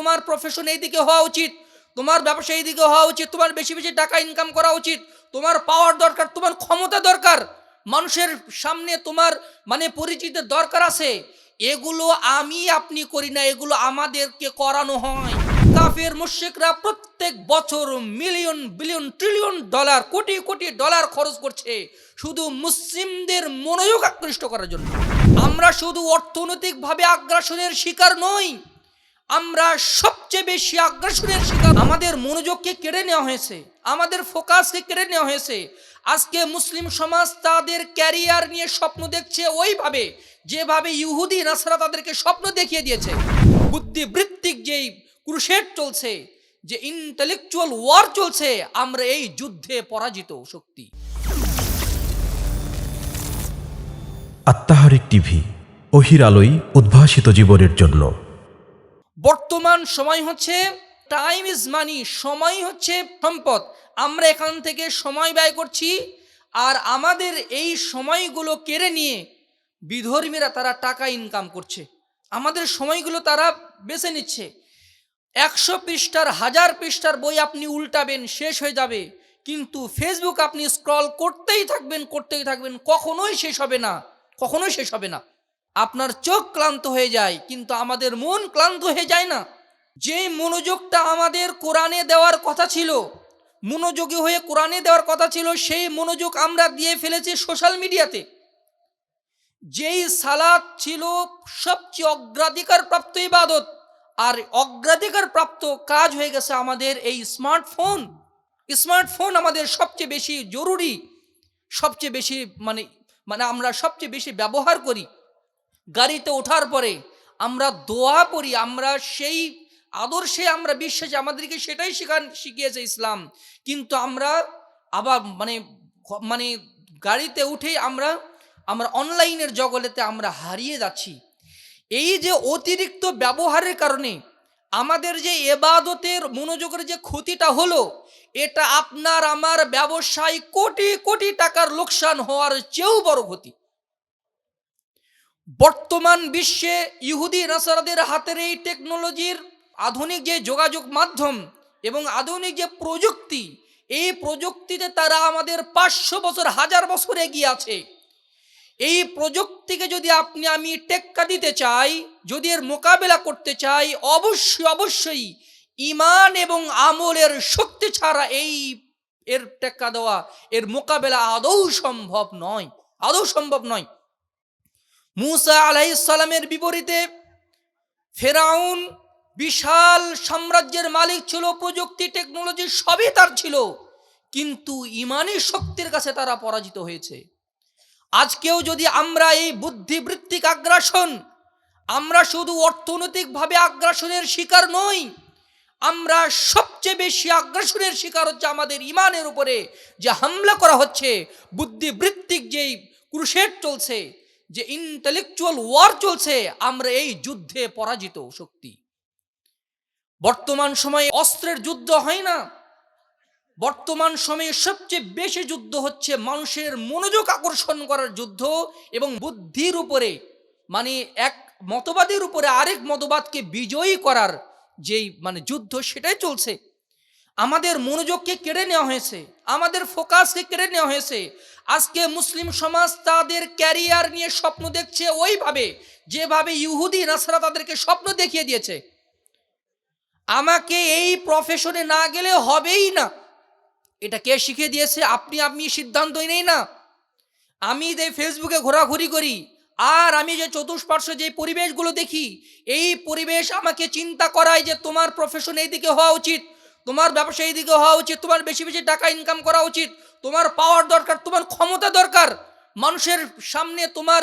তোমার প্রফেশন এই দিকে হওয়া উচিত, তোমার ব্যবসা এই দিকে হওয়া উচিত, তোমার বেশি বেশি টাকা ইনকাম করা উচিত, তোমার পাওয়ার দরকার, তোমার ক্ষমতা দরকার, মানুষের সামনে তোমার পরিচিতির দরকার আছে। এগুলো আমি আপনি করি না, এগুলো আমাদেরকে করানো হয়। কাফের মুশরিকরা প্রত্যেক বছর million billion trillion dollar, crore crore dollar খরচ করছে শুধু মুসলিমদের মনোযোগ আকৃষ্ট করার জন্য। আমরা শুধু অর্থনৈতিকভাবে আগ্রাসনের শিকার নই, আমরা সবচেয়ে বেশি আগ্রাসনের শিকার। আমাদের মনোযোগকে কেড়ে নেওয়া হয়েছে, আমাদের ফোকাসকে কেড়ে নেওয়া হয়েছে। আজকে মুসলিম সমাজ তাদের ক্যারিয়ার নিয়ে স্বপ্ন দেখছে ওইভাবে যেভাবে ইহুদি নাসারা তাদেরকে স্বপ্ন দেখিয়ে দিয়েছে। বুদ্ধিবৃত্তিক যেই ক্রুসেড চলছে, যে ইন্টেলেকচুয়াল ওয়ার চলছে, আমরা এই যুদ্ধে পরাজিত শক্তি। আত্মাহারিক টিভি, ওহির আলোয় উদ্ভাসিত জীবনের জন্য। বর্তমান সময় হচ্ছে টাইম ইজ মানি, সময় হচ্ছে সম্পদ। আমরা এখান থেকে সময় ব্যয় করছি, আর আমাদের এই সময়গুলো কেড়ে নিয়ে বিধর্মীরা তারা টাকা ইনকাম করছে। আমাদের সময়গুলো তারা বেছে নিচ্ছে। 100 পৃষ্ঠার 1000 পৃষ্ঠার বই আপনি উল্টাবেন, শেষ হয়ে যাবে, কিন্তু ফেসবুক আপনি স্ক্রল করতেই থাকবেন, কখনোই শেষ হবে না, কখনোই শেষ হবে না। আপনার চোখ ক্লান্ত হয়ে যায়, কিন্তু আমাদের মন ক্লান্ত হয়ে যায় না। যে মনোযোগটা আমাদের কোরআনে দেওয়ার কথা ছিল, মনোযোগী হয়ে কোরআনে দেওয়ার কথা ছিল, সেই মনোযোগ আমরা দিয়ে ফেলেছি সোশ্যাল মিডিয়াতে। যেই সালাত ছিল সবচেয়ে অগ্রাধিকার প্রাপ্ত ইবাদত, আর অগ্রাধিকার প্রাপ্ত কাজ হয়ে গেছে আমাদের এই স্মার্টফোন। স্মার্টফোন আমাদের সবচেয়ে বেশি জরুরি, সবচেয়ে বেশি আমরা সবচেয়ে বেশি ব্যবহার করি। গাড়িতে ওঠার পরে আমরা দোয়া পড়ি, আমরা সেই আদর্শে আমরা বিশ্বাসী, আমাদেরকে সেটাই শিখিয়েছে ইসলাম। কিন্তু আমরা আবার গাড়িতে উঠেই আমরা অনলাইনের জগতেতে আমরা হারিয়ে যাচ্ছি। এই যে অতিরিক্ত ব্যবহারের কারণে আমাদের যে ইবাদতের মনোযোগের যে ক্ষতিটা হলো, এটা আপনার আমার ব্যবসায় কোটি কোটি টাকার লোকসান হওয়ার চেয়েও বড় ক্ষতি। বর্তমান বিশ্বে ইহুদি নাসারাদের হাতের এই টেকনোলজির, আধুনিক যে যোগাযোগ মাধ্যম এবং আধুনিক যে প্রযুক্তি, এই প্রযুক্তিতে তারা আমাদের 500 বছর 1000 বছর এগিয়ে আছে। এই প্রযুক্তিকে যদি আপনি আমি টেক্কা দিতে চাই, যদি এর মোকাবেলা করতে চাই, অবশ্যই ঈমান এবং আমলের শক্তি ছাড়া এর টেক্কা দেওয়া, এর মোকাবেলা আদৌ সম্ভব নয়। মূসা আলাইহিস সালামের বিপরীতে ফেরাউন বিশাল সাম্রাজ্যের মালিক ছিল, প্রযুক্তি টেকনোলজি সবই তার ছিল, কিন্তু ঈমানী শক্তির কাছে তারা পরাজিত হয়েছে। আজকেও যদি আমরা এই বুদ্ধিবৃত্তিক আগ্রাসন, আমরা শুধু অর্থনৈতিকভাবে আগ্রাসনের শিকার নই, আমরা সবচেয়ে বেশি আগ্রাসনের শিকার হচ্ছে আমাদের ঈমানের উপরে যে হামলা করা হচ্ছে। বুদ্ধিবৃত্তিক যেই ক্রুসেড চলছে, যে ইন্টেলেকচুয়াল ওয়ার চলছে, আমরা এই যুদ্ধে পরাজিত শক্তি। বর্তমান সময়ে অস্ত্রের যুদ্ধ হয় না, বর্তমান সময়ে সবচেয়ে বেশি যুদ্ধ হচ্ছে মানুষের মনোযোগ আকর্ষণ করার যুদ্ধ এবং বুদ্ধির উপরে, এক মতবাদের উপরে আরেক মতবাদকে বিজয়ী করার যেই যুদ্ধ, সেটাই চলছে। আমাদের মনোযোগকে কেড়ে নেওয়া হয়েছে, আমাদের ফোকাসকে কেড়ে নেওয়া হয়েছে। আজকে মুসলিম সমাজ তাদের ক্যারিয়ার নিয়ে স্বপ্ন দেখছে ওইভাবে যেভাবে ইহুদি নাসারা তাদেরকে স্বপ্ন দেখিয়ে দিয়েছে। আমাকে এই প্রফেশনে না গেলে হবেই না, এটা কে শিখিয়ে দিয়েছে? আপনি সিদ্ধান্তই নেই না। আমি যে ফেসবুকে ঘোরাঘুরি করি, আর আমি যে চতুষ্পার্শ্বে যে পরিবেশগুলো দেখি, এই পরিবেশ আমাকে চিন্তা করায় যে তোমার প্রফেশন এই দিকে হওয়া উচিত, তোমার ব্যবসা এই দিকে হওয়া উচিত, তোমার বেশি বেশি টাকা ইনকাম করা উচিত, তোমার পাওয়ার দরকার, তোমার ক্ষমতা দরকার, মানুষের সামনে তোমার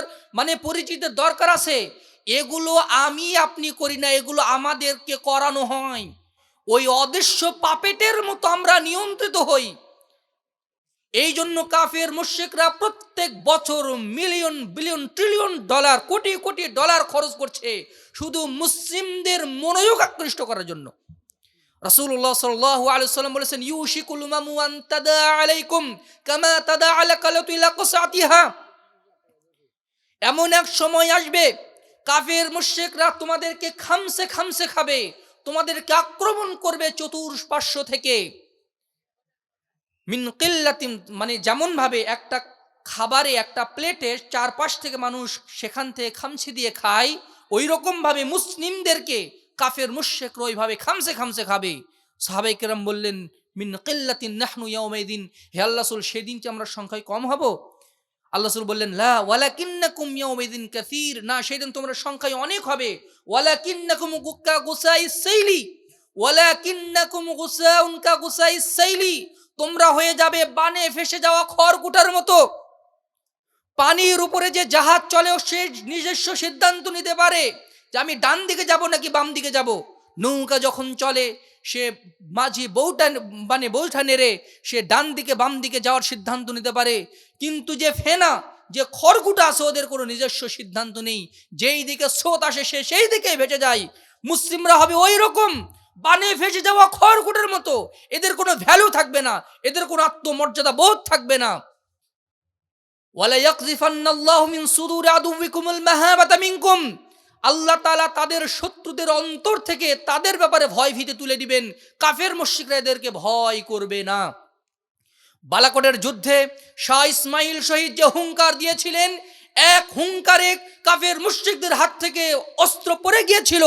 পরিচিতির দরকার আছে। এগুলো আমি আপনি করি না, এগুলো আমাদেরকে করানো হয়। ওই অদৃশ্য পাপেটের মতো আমরা নিয়ন্ত্রিত হই। এই জন্য কাফের মুশরিকরা প্রত্যেক বছর million billion trillion dollar, crore crore dollar খরচ করছে শুধু মুসলিমদের মনোযোগ আকৃষ্ট করার জন্য। রাসূলুল্লাহ সাল্লাল্লাহু আলাইহি ওয়াসাল্লাম বলেছেন, ইউশিকুল উমামু আন তাদা আলাইকুম কামা তাদা আলা কালাতু ইলা কসাতিহা। এমন এক সময় আসবে কাফের মুশরিকরা তোমাদেরকে খামসে খাবে, তোমাদেরকে আক্রমণ করবে চতুষ্পার্শ্ব থেকে। মিন কিল্লাতিন, মানে যেমন ভাবে একটা খাবারে একটা প্লেটে চারপাশ থেকে মানুষ সেখান থেকে খামচি দিয়ে খায়, ওই রকম ভাবে মুসলিমদেরকে কাফের মুশরিকরা ওইভাবে খামসে খামসে খাবে। সাহাবায়ে কেরাম বললেন, মিন কিল্লাতিন নাহনু ইয়াউমাইদিন, হে আল্লাহ রাসূল, সেদিন কি আমরা সংখ্যায় কম হব? আল্লাহ রাসূল বললেন, লা ওয়ালাকিন্নাকুম ইয়াউমাইদিন কাসীর, না, সেদিন তোমরা সংখ্যায় অনেক হবে। ওয়ালাকিন্নাকুম গুসাইস সাইলি, ওয়ালাকিন্নাকুম গুসাউন কা গুসাইস সাইলি, তোমরা হয়ে যাবে বানে ফেসে যাওয়া খড়কুটার মতো। পানির উপরে যে জাহাজ চলে সে নিজস্ব সিদ্ধান্ত নিতে পারে যে আমি ডান দিকে যাব নাকি বাম দিকে যাব। নৌকা যখন চলে সে মাঝি বউঠা নেড়ে সে ডান দিকে বাম দিকে যাওয়ার সিদ্ধান্ত নিতে পারে, কিন্তু যে ফেনা, যে খড়কুটা আছে, ওদের কোনো নিজস্ব সিদ্ধান্ত নেই। যেই দিকে স্রোত আসে সে সেই দিকে ভেসে যায়। মুসলিমরা হবে ওই রকম বানে ভেসে যাওয়া খড়কুটের মতো। এদের কোনো ভ্যালু থাকবে না, এদের কোনো আত্মমর্যাদা বোধ থাকবে না। ওয়ালা ইয়াকযিফান্নাল্লাহু মিন সুদুরি আদুউবিকুমুল মাহাবাতা মিনকুম, আল্লাহ তাআলা তাদের শত্রুদের অন্তর থেকে তাদের ব্যাপারে ভয় ভীতি তুলে দিবেন। কাফের মুশরিকরা এদেরকে ভয় করবে না। বালাকোটের যুদ্ধে শাহ ইসমাইল শহীদ যে হুঙ্কার দিয়েছিলেন, এক হুঙ্কারে কাফের মুশরিকদের হাত থেকে অস্ত্র পড়ে গিয়েছিল।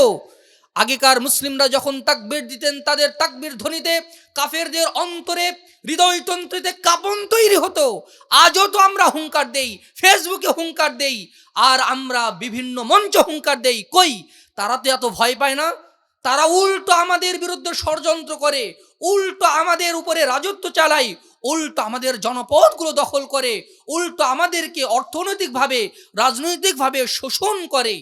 আগেকার মুসলিমরা যখন তাকবীর দিতেন, তাদের তাকবীর ধ্বনিতে কাফেরদের অন্তরে হৃদয়তন্ত্রীতে কাঁপন তৈরি হতো। আজও তো আমরা হুঙ্কার দেই, ফেসবুকে হুঙ্কার দেই, আর আমরা বিভিন্ন মঞ্চ হুঙ্কার দেই। কই, তারা তো এত ভয় পায় না। তারা উল্টো আমাদের বিরুদ্ধে ষড়যন্ত্র করে, উল্টো আমাদের উপরে রাজত্ব চালায়, উল্টো আমাদের জনপদগুলো দখল করে, উল্টো আমাদেরকে অর্থনৈতিকভাবে রাজনৈতিকভাবে শোষণ করে।